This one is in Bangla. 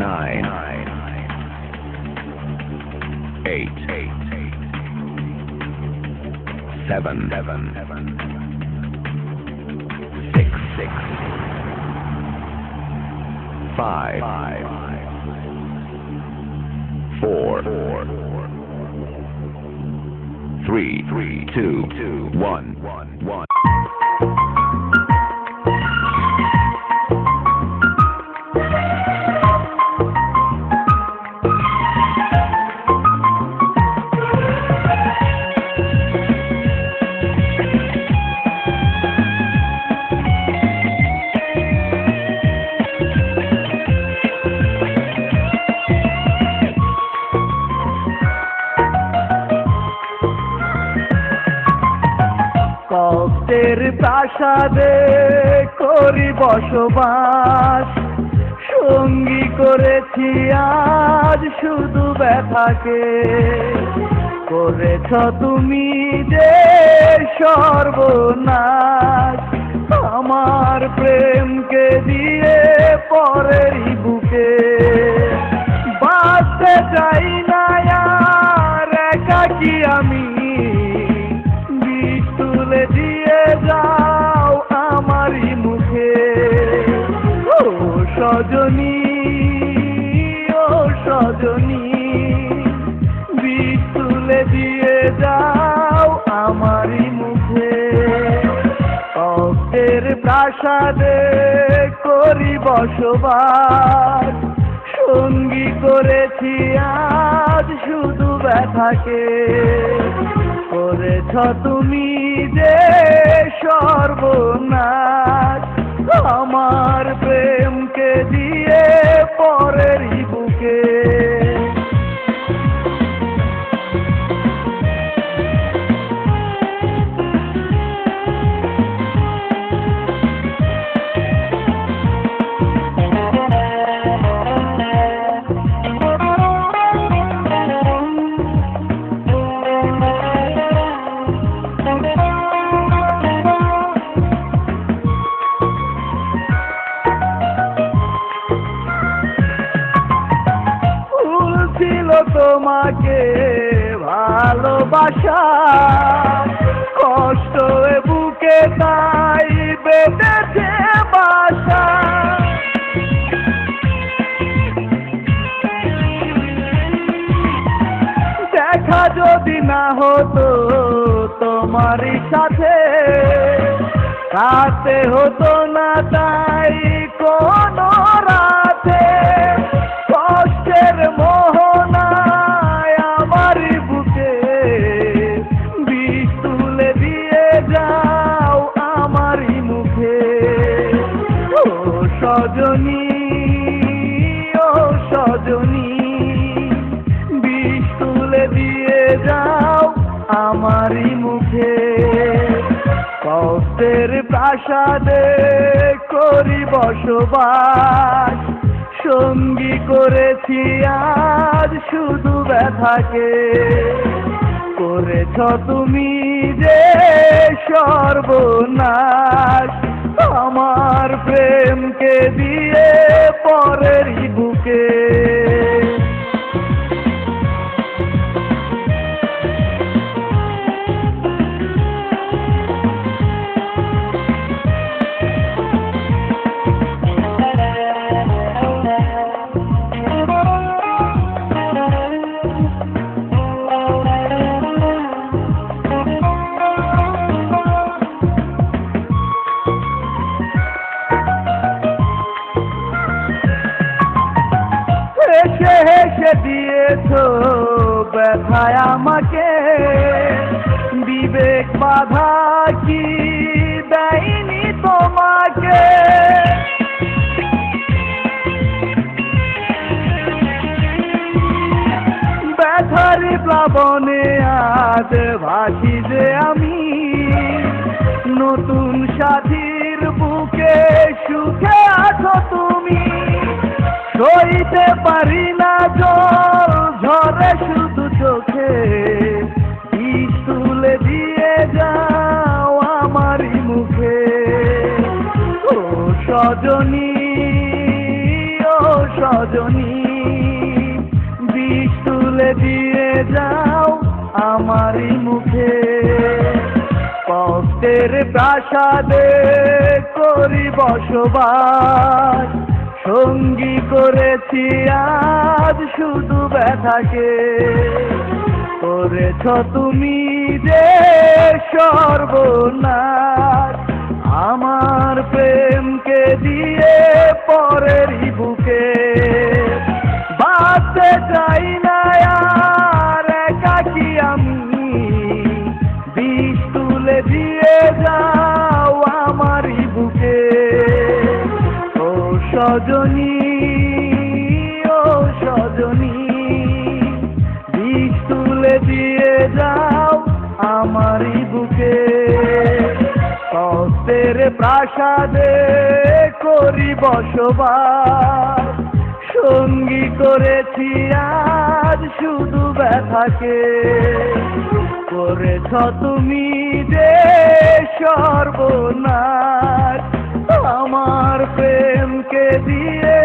9, 8, 7, 6, 5, 4, 3, 2, 1. কষ্টের প্রাসাদে করি বসবাস, সঙ্গী করেছি আজ শুধু ব্যথাকে। করেছ তুমি যে সর্বনাশ, আমার প্রেমকে দিয়ে পরেরই বুকে। বাঁচতে চাই না আর একাকী আমি, তুলে দিয়ে যাও আমারই মুখে। ও সজনী, ও সজনী, বিষ তুলে দিয়ে যাও আমারই মুখে। কষ্টের প্রাসাদে করি বসবাস, সঙ্গী করেছি আজ শুধু ব্যথাকে। করেছ তুমি যে সর্বনাশ, আমার প্রেমকে দিয়ে পরেরই বুকে। তোমাকে ভালোবাসা, কষ্ট এ বুকে তাই বেঁধেছে বাসা। দেখা যদি না হতো তোমারই সাথে, রাতে হতো না তাই কোনো রাতে। কষ্টের মোহনায় আমার বুকে বিষ তুলে দিয়ে যাও আমারই মুখে। ও সজনী, ও সজনী, বিষ তুলে দিয়ে যাও আমারই মুখে। কষ্টের প্রাসাদে করি বসবাস, সঙ্গী করেছি আজ শুধু ব্যথাকে। করেছ তুমি যে সর্বনাশ, আমার প্রেমকে দিয়ে পরেরই বুকে। হেসে হেসে দিয়েছ ব্যথায় আমাকে, বিবেক বাধা কি দেয়নি তোমাকে। ব্যথার প্লাবনে আজ ভাসি যে আমি, নতুন সাথীর বুকে সুখে আছো তুমি। সইতে পারি না জল ঝরে শুধু চোখে, বিষ তুলে দিয়ে যাও আমারই মুখে। ও সজনী, ও সজনী, সজনী বিষ তুলে দিয়ে যাও আমারই মুখে কষ্টের প্রাসাদে করি বসবাস সঙ্গী করেছি আজ শুধু ব্যথাকে করেছ তুমি যে সর্বনাশ আমার প্রেমকে দিয়ে পরেরই বুকে বাঁচতে চাই না আর একাকী আমি বিষ তুলে দিয়ে যাও আমারই বুকে ও সজনী ও সজনী বিষ তুলে দিয়ে যাও আমারই বুকে কষ্টের প্রাসাদে করি বসবাস সঙ্গী করেছি আজ শুধু ব্যথাকে করেছ তুমি যে সর্বনাশ আমার প্রেমকে দিয়ে